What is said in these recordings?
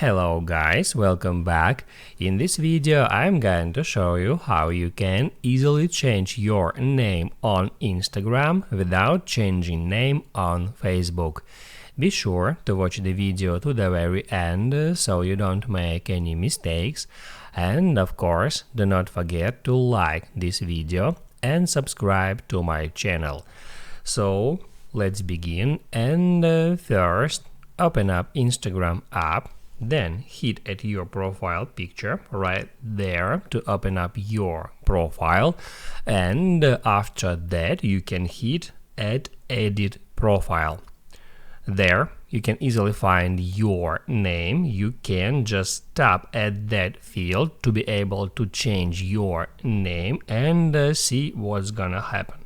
Hello guys, welcome back. In this video I'm going to show you how you can easily change your name on Instagram without changing name on Facebook. Be sure to watch the video to the very end so you don't make any mistakes, and of course do not forget to like this video and subscribe to my channel. So let's begin, and first open up Instagram app. Then hit at your profile picture right there to open up your profile, and after that you can hit at edit profile. There you can easily find your name. You can just tap at that field to be able to change your name and see what's gonna happen.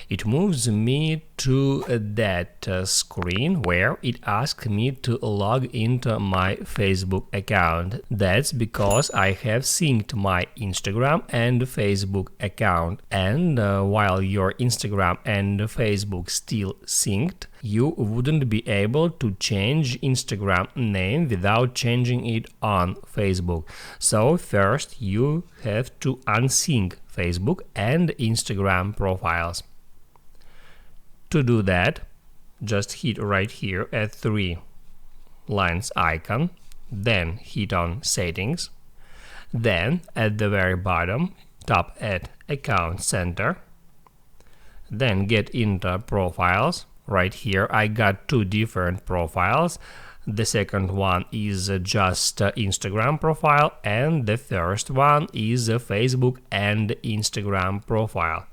It moves me to that screen where it asks me to log into my Facebook account. That's because I have synced my Instagram and Facebook account, and while your Instagram and Facebook still synced, you wouldn't be able to change Instagram name without changing it on Facebook. So first you have to unsync Facebook and Instagram profiles. To do that, just hit right here at 3 lines icon, then hit on settings, then at the very bottom tap at account center, then get into profiles. Right here I got two different profiles. The second one is just Instagram profile, and the first one is a Facebook and Instagram profile.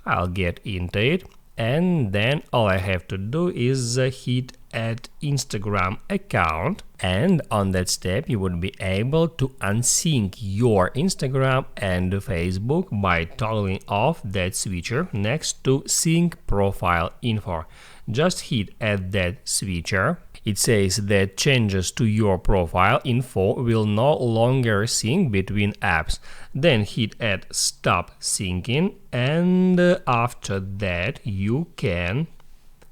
I'll get into it. And then all I have to do is hit at Instagram account, and on that step you would be able to unsync your Instagram and Facebook by toggling off that switcher next to sync profile info. Just hit at that switcher. It says that changes to your profile info will no longer sync between apps. Then hit at stop syncing, and after that you can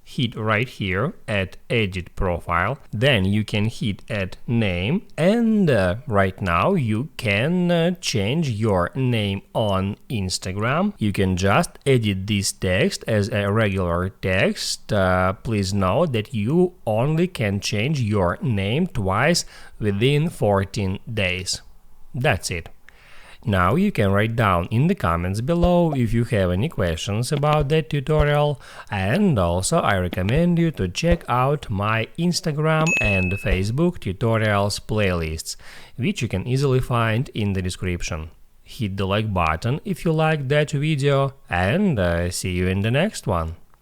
hit right here at edit profile. Then you can hit at name, and right now you can change your name on Instagram. You can just edit this text as a regular text. Please note that you only can change your name twice within 14 days. That's it. Now you can write down in the comments below if you have any questions about that tutorial, and also I recommend you to check out my Instagram and Facebook tutorials playlists, which you can easily find in the description. Hit the like button if you liked that video, and see you in the next one.